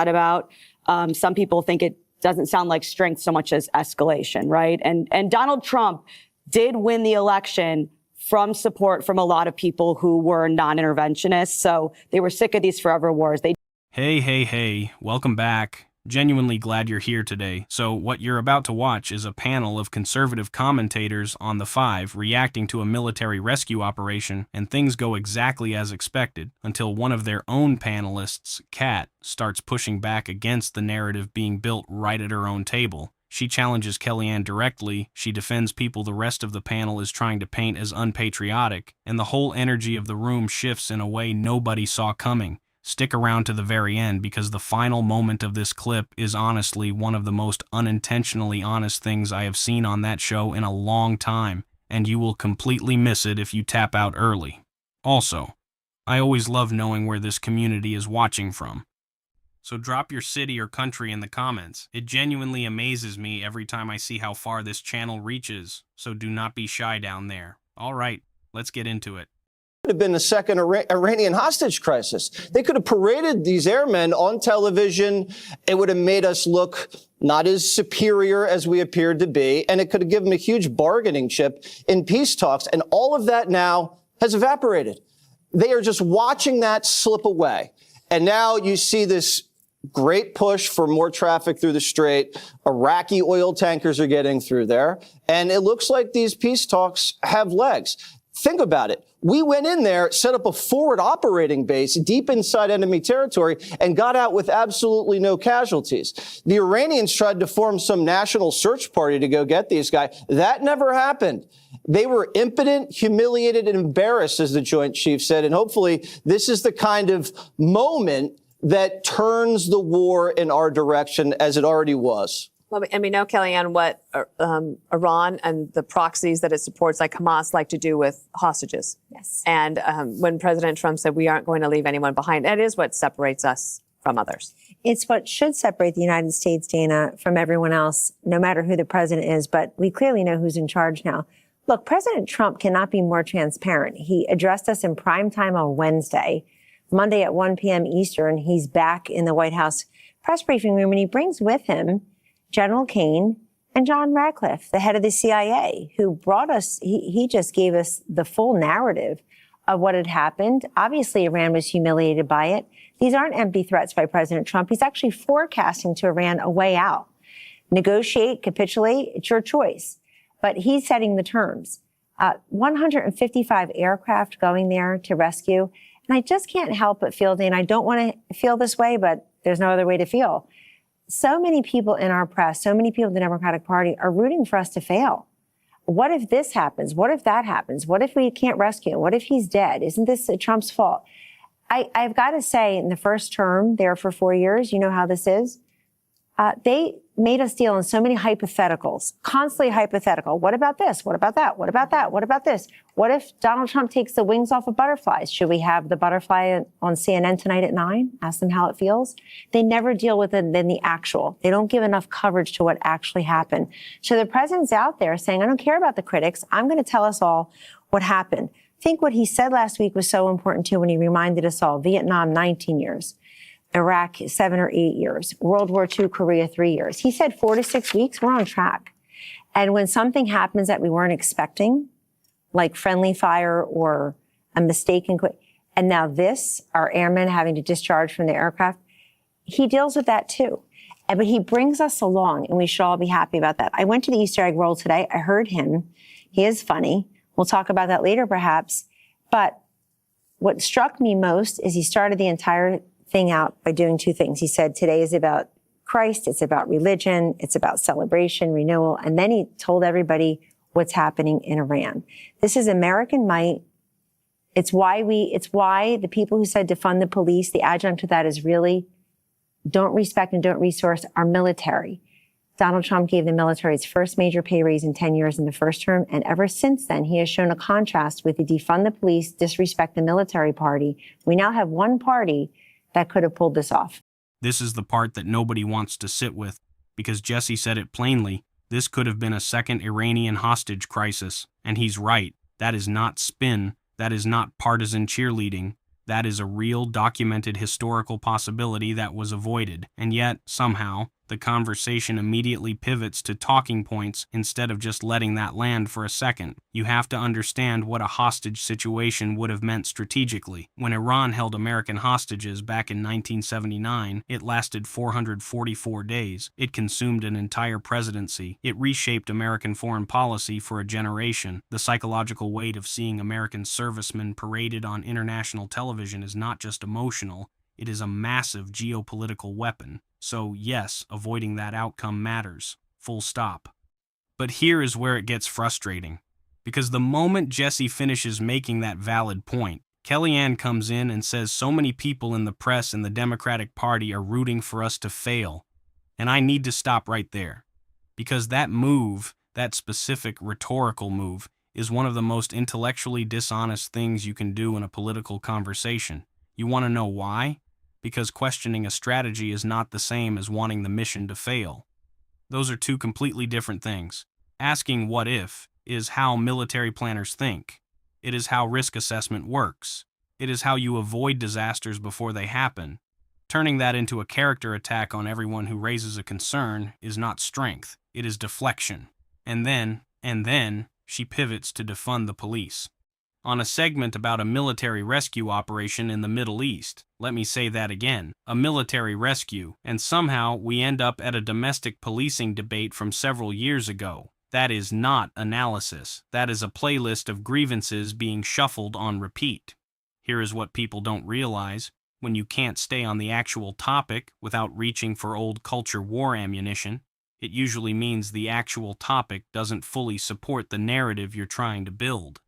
about. Some people think it doesn't sound like strength so much as escalation, right? And Donald Trump did win the election from support from a lot of people who were non-interventionists. So they were sick of these forever wars. Hey, welcome back. Genuinely glad you're here today. So what you're about to watch is a panel of conservative commentators on the Five reacting to a military rescue operation, and things go exactly as expected until one of their own panelists, Kat, starts pushing back against the narrative being built right at her own table. She challenges Kellyanne directly, she defends people the rest of the panel is trying to paint as unpatriotic, and the whole energy of the room shifts in a way nobody saw coming. Stick around to the very end because the final moment of this clip is honestly one of the most unintentionally honest things I have seen on that show in a long time, and you will completely miss it if you tap out early. Also, I always love knowing where this community is watching from. So drop your city or country in the comments. It genuinely amazes me every time I see how far this channel reaches, so do not be shy down there. Alright, let's get into it. Have been the second Iranian hostage crisis. They could have paraded these airmen on television. It would have made us look not as superior as we appeared to be, and it could have given them a huge bargaining chip in peace talks. And all of that now has evaporated. They are just watching that slip away. And now you see this great push for more traffic through the Strait. Iraqi oil tankers are getting through there. And it looks like these peace talks have legs. Think about it. We went in there, set up a forward operating base deep inside enemy territory, and got out with absolutely no casualties. The Iranians tried to form some national search party to go get these guys. That never happened. They were impotent, humiliated, and embarrassed, as the Joint Chiefs said. And hopefully this is the kind of moment that turns the war in our direction, as it already was. Well, and we know, Kellyanne, what Iran and the proxies that it supports, like Hamas, like to do with hostages. Yes. And when President Trump said we aren't going to leave anyone behind, that is what separates us from others. It's what should separate the United States, Dana, from everyone else, no matter who the president is. But we clearly know who's in charge now. Look, President Trump cannot be more transparent. He addressed us in prime time on Wednesday, Monday at 1 p.m. Eastern. He's back in the White House press briefing room, and he brings with him General Kane and John Radcliffe, the head of the CIA, who brought us, he just gave us the full narrative of what had happened. Obviously, Iran was humiliated by it. These aren't empty threats by President Trump. He's actually forecasting to Iran a way out. Negotiate, capitulate, it's your choice. But he's setting the terms. 155 aircraft going there to rescue. And I just can't help but feel, Dana, I don't want to feel this way, but there's no other way to feel. So many people in our press, so many people in the Democratic Party are rooting for us to fail. What if this happens? What if that happens? What if we can't rescue him? What if he's dead? Isn't this Trump's fault? I've got to say, in the first term there for 4 years, you know how this is. They made us deal in so many hypotheticals, constantly hypothetical. What about this? What about that? What about that? What about this? What if Donald Trump takes the wings off of butterflies? Should we have the butterfly on CNN tonight at 9? Ask them how it feels. They never deal with it than the actual. They don't give enough coverage to what actually happened. So the president's out there saying, I don't care about the critics. I'm going to tell us all what happened. I think what he said last week was so important too when he reminded us all, Vietnam, 19 years. Iraq, 7 or 8 years. World War II, Korea, 3 years. He said 4 to 6 weeks, we're on track. And when something happens that we weren't expecting, like friendly fire or a mistaken, and now this, our airmen having to discharge from the aircraft, he deals with that too. But he brings us along, and we should all be happy about that. I went to the Easter egg roll today. I heard him. He is funny. We'll talk about that later, perhaps. But what struck me most is he started the entire thing out by doing two things. He said, today is about Christ. It's about religion. It's about celebration, renewal. And then he told everybody what's happening in Iran. This is American might. It's why the people who said defund the police, the adjunct to that is really don't respect and don't resource our military. Donald Trump gave the military its first major pay raise in 10 years in the first term. And ever since then, he has shown a contrast with the defund the police, disrespect the military party. We now have one party that could have pulled this off. This is the part that nobody wants to sit with, because Jesse said it plainly. This could have been a second Iranian hostage crisis, and he's right. That is not spin. That is not partisan cheerleading. That is a real documented historical possibility that was avoided, and yet, somehow, the conversation immediately pivots to talking points instead of just letting that land for a second. You have to understand what a hostage situation would have meant strategically. When Iran held American hostages back in 1979, it lasted 444 days. It consumed an entire presidency. It reshaped American foreign policy for a generation. The psychological weight of seeing American servicemen paraded on international television is not just emotional, it is a massive geopolitical weapon. So yes, avoiding that outcome matters. Full stop. But here is where it gets frustrating. Because the moment Jesse finishes making that valid point, Kellyanne comes in and says so many people in the press and the Democratic Party are rooting for us to fail. And I need to stop right there. Because that move, that specific rhetorical move, is one of the most intellectually dishonest things you can do in a political conversation. You want to know why? Because questioning a strategy is not the same as wanting the mission to fail. Those are two completely different things. Asking what if is how military planners think. It is how risk assessment works. It is how you avoid disasters before they happen. Turning that into a character attack on everyone who raises a concern is not strength, it is deflection. And then, she pivots to defund the police. On a segment about a military rescue operation in the Middle East. Let me say that again, a military rescue, and somehow we end up at a domestic policing debate from several years ago. That is not analysis. That is a playlist of grievances being shuffled on repeat. Here is what people don't realize. When you can't stay on the actual topic without reaching for old culture war ammunition, it usually means the actual topic doesn't fully support the narrative you're trying to build.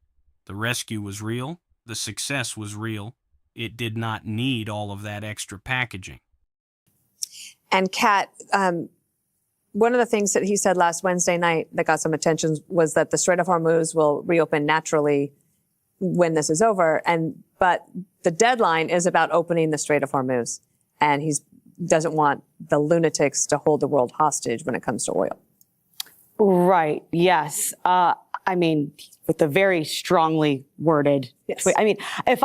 The rescue was real. The success was real. It did not need all of that extra packaging. And Kat, one of the things that he said last Wednesday night that got some attention was that the Strait of Hormuz will reopen naturally when this is over. But the deadline is about opening the Strait of Hormuz. And he doesn't want the lunatics to hold the world hostage when it comes to oil. Right. Yes. I mean, with the very strongly worded tweet. I mean, if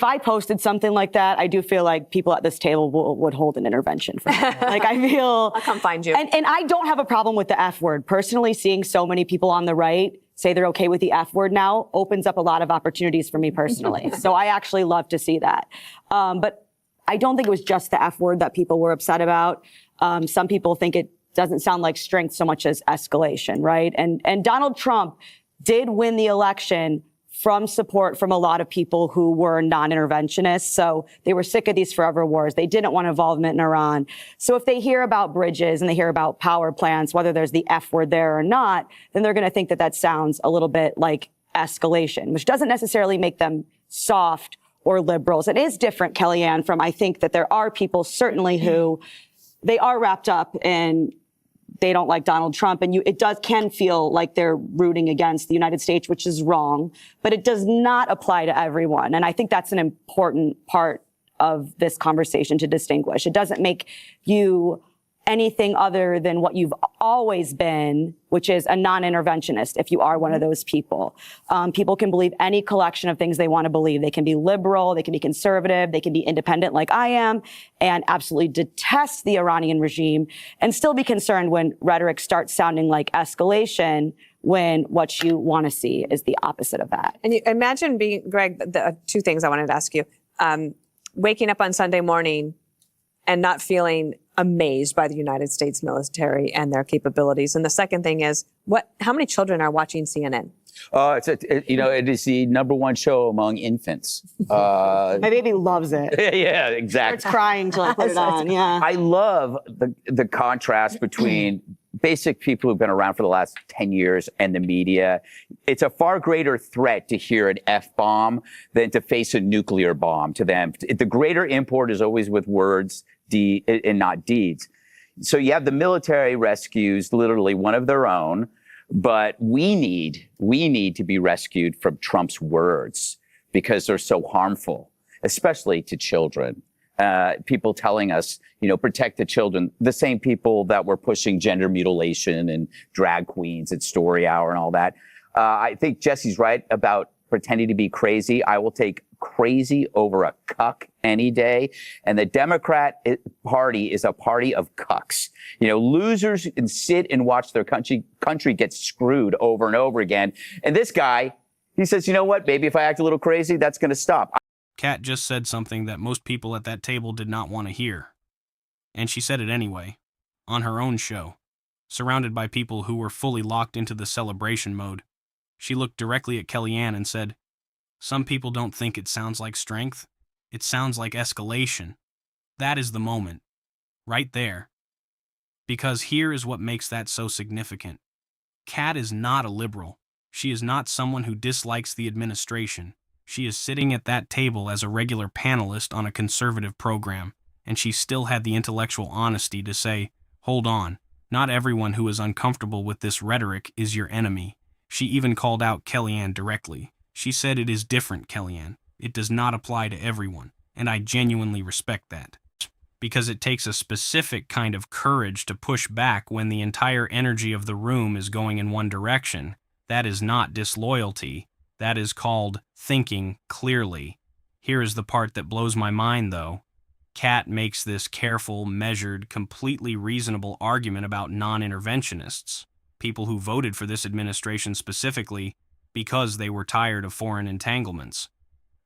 I posted something like that, I do feel like people at this table would hold an intervention for me. Like, I feel... I'll come find you. And I don't have a problem with the F word. Personally, seeing so many people on the right say they're okay with the F word now opens up a lot of opportunities for me personally. So I actually love to see that. But I don't think it was just the F word that people were upset about. Some people think it doesn't sound like strength so much as escalation, right? And Donald Trump did win the election from support from a lot of people who were non-interventionists. So they were sick of these forever wars. They didn't want involvement in Iran. So if they hear about bridges and they hear about power plants, whether there's the F word there or not, then they're going to think that that sounds a little bit like escalation, which doesn't necessarily make them soft or liberals. It is different, Kellyanne, from I think that there are people certainly who they are wrapped up in they don't like Donald Trump, and it can feel like they're rooting against the United States, which is wrong, but it does not apply to everyone. And I think that's an important part of this conversation to distinguish. It doesn't make you anything other than what you've always been, which is a non-interventionist, if you are one of those people. People can believe any collection of things they want to believe. They can be liberal, they can be conservative, they can be independent like I am, and absolutely detest the Iranian regime, and still be concerned when rhetoric starts sounding like escalation, when what you want to see is the opposite of that. And you imagine being, Greg, the two things I wanted to ask you. Waking up on Sunday morning and not feeling amazed by the United States military and their capabilities. And the second thing is, how many children are watching CNN? It is the #1 show among infants. My baby loves it. Yeah, exactly. Starts crying till I put it on. Yeah. I love the contrast between basic people who've been around for the last 10 years and the media. It's a far greater threat to hear an F-bomb than to face a nuclear bomb to them. The greater import is always with words and not deeds. So you have the military rescues, literally one of their own, but we need to be rescued from Trump's words because they're so harmful, especially to children. People telling us, protect the children, the same people that were pushing gender mutilation and drag queens at Story Hour and all that. I think Jesse's right about pretending to be crazy. I will take crazy over a cuck any day. And the Democrat Party is a party of cucks. You know, losers can sit and watch their country get screwed over and over again. And this guy, he says, you know what, maybe if I act a little crazy, that's going to stop. Kat just said something that most people at that table did not want to hear. And she said it anyway, on her own show, surrounded by people who were fully locked into the celebration mode. She looked directly at Kellyanne and said, "Some people don't think it sounds like strength. It sounds like escalation." That is the moment. Right there. Because here is what makes that so significant. Kat is not a liberal. She is not someone who dislikes the administration. She is sitting at that table as a regular panelist on a conservative program, and she still had the intellectual honesty to say, hold on, not everyone who is uncomfortable with this rhetoric is your enemy. She even called out Kellyanne directly. She said, it is different, Kellyanne. It does not apply to everyone, and I genuinely respect that. Because it takes a specific kind of courage to push back when the entire energy of the room is going in one direction. That is not disloyalty. That is called thinking clearly. Here is the part that blows my mind, though. Kat makes this careful, measured, completely reasonable argument about non-interventionists, people who voted for this administration specifically because they were tired of foreign entanglements.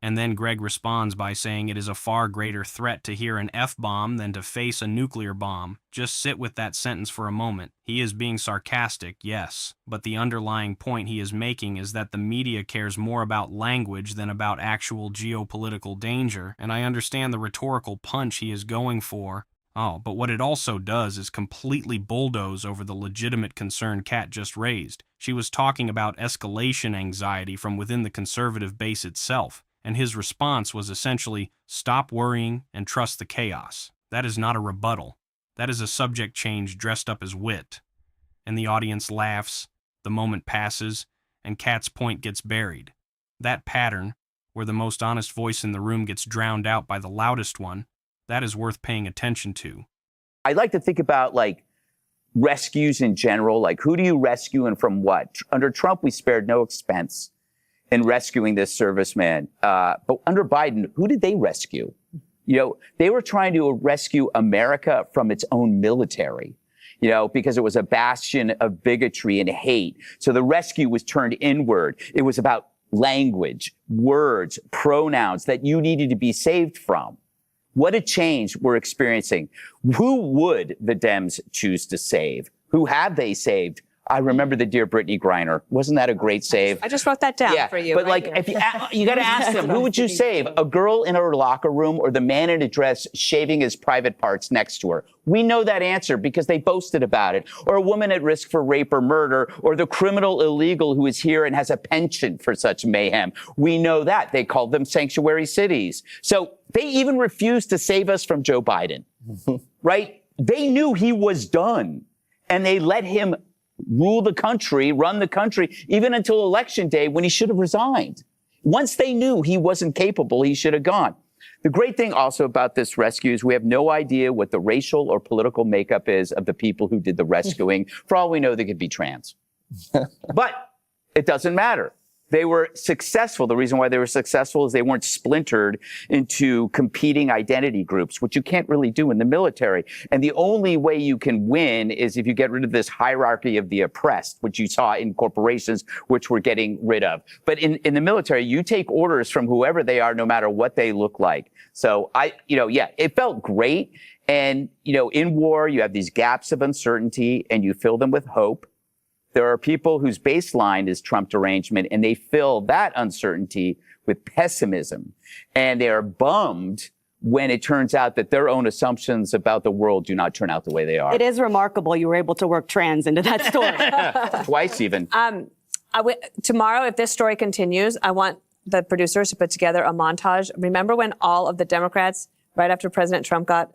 And then Greg responds by saying it is a far greater threat to hear an F-bomb than to face a nuclear bomb. Just sit with that sentence for a moment. He is being sarcastic, yes, but the underlying point he is making is that the media cares more about language than about actual geopolitical danger, and I understand the rhetorical punch he is going for. Oh, but what it also does is completely bulldoze over the legitimate concern Kat just raised. She was talking about escalation anxiety from within the conservative base itself. And his response was essentially, stop worrying and trust the chaos. That is not a rebuttal. That is a subject change dressed up as wit. And the audience laughs, the moment passes, and Kat's point gets buried. That pattern, where the most honest voice in the room gets drowned out by the loudest one, that is worth paying attention to. I like to think about, like, rescues in general. Like, who do you rescue and from what? Under Trump, we spared no expense in rescuing this serviceman. But under Biden, who did they rescue? You know, they were trying to rescue America from its own military, you know, because it was a bastion of bigotry and hate. So the rescue was turned inward. It was about language, words, pronouns that you needed to be saved from. What a change we're experiencing. Who would the Dems choose to save? Who have they saved? I remember the Dear Brittany Griner. Wasn't that a great save? I just wrote that down for you. But right like, here. if you got to ask them, who would you save? A girl in her locker room or the man in a dress shaving his private parts next to her? We know that answer because they boasted about it. Or a woman at risk for rape or murder, or the criminal illegal who is here and has a penchant for such mayhem. We know that. They called them sanctuary cities. So they even refused to save us from Joe Biden, right? They knew he was done, and they let him rule the country, run the country, even until Election Day when he should have resigned. Once they knew he wasn't capable, he should have gone. The great thing also about this rescue is we have no idea what the racial or political makeup is of the people who did the rescuing. For all we know, they could be trans. But it doesn't matter. They were successful. The reason why they were successful is they weren't splintered into competing identity groups, which you can't really do in the military. And the only way you can win is if you get rid of this hierarchy of the oppressed, which you saw in corporations, which we're getting rid of. But in the military, you take orders from whoever they are, no matter what they look like. So it felt great. And, in war, you have these gaps of uncertainty and you fill them with hope. There are people whose baseline is Trump derangement, and they fill that uncertainty with pessimism. And they are bummed when it turns out that their own assumptions about the world do not turn out the way they are. It is remarkable you were able to work trans into that story. Twice even. Tomorrow, if this story continues, I want the producers to put together a montage. Remember when all of the Democrats, right after President Trump got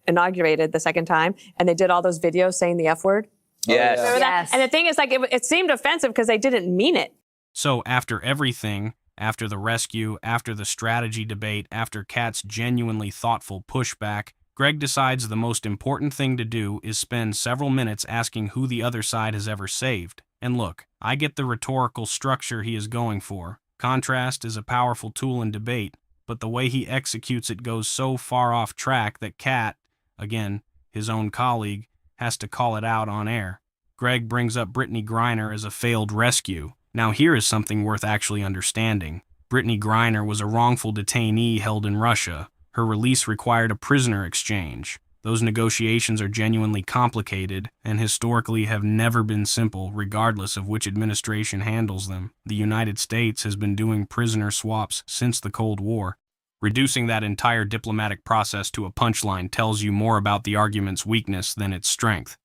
inaugurated the second time, and they did all those videos saying the F word? Yes. Remember that? And the thing is, like, it seemed offensive because they didn't mean it. So after everything, after the rescue, after the strategy debate, after Kat's genuinely thoughtful pushback, Greg decides the most important thing to do is spend several minutes asking who the other side has ever saved. And look, I get the rhetorical structure he is going for. Contrast is a powerful tool in debate, but the way he executes it goes so far off track that Kat, again, his own colleague, has to call it out on air. Greg brings up Brittany Griner as a failed rescue. Now here is something worth actually understanding. Brittany Griner was a wrongful detainee held in Russia. Her release required a prisoner exchange. Those negotiations are genuinely complicated and historically have never been simple, regardless of which administration handles them. The United States has been doing prisoner swaps since the Cold War. Reducing that entire diplomatic process to a punchline tells you more about the argument's weakness than its strength.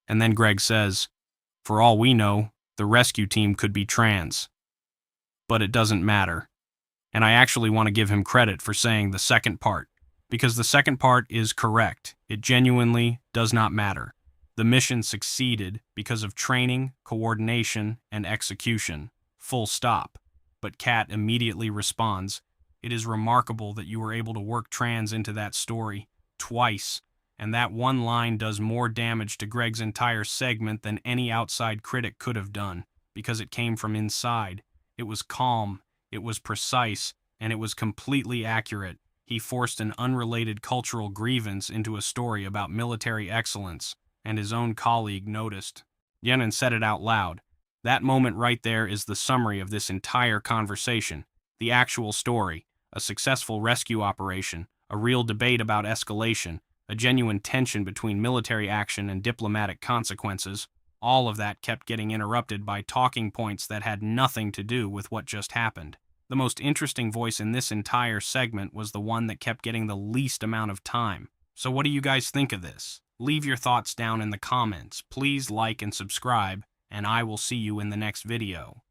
And then Greg says, for all we know, the rescue team could be trans. But it doesn't matter. And I actually want to give him credit for saying the second part, because the second part is correct. It genuinely does not matter. The mission succeeded because of training, coordination, and execution. Full stop. But Kat immediately responds, it is remarkable that you were able to work trans into that story twice, and that one line does more damage to Greg's entire segment than any outside critic could have done, because it came from inside. It was calm, it was precise, and it was completely accurate. He forced an unrelated cultural grievance into a story about military excellence, and his own colleague noticed. Yenin said it out loud. That moment right there is the summary of this entire conversation. The actual story, a successful rescue operation, a real debate about escalation, a genuine tension between military action and diplomatic consequences. All of that kept getting interrupted by talking points that had nothing to do with what just happened. The most interesting voice in this entire segment was the one that kept getting the least amount of time. So what do you guys think of this? Leave your thoughts down in the comments. Please like and subscribe, and I will see you in the next video.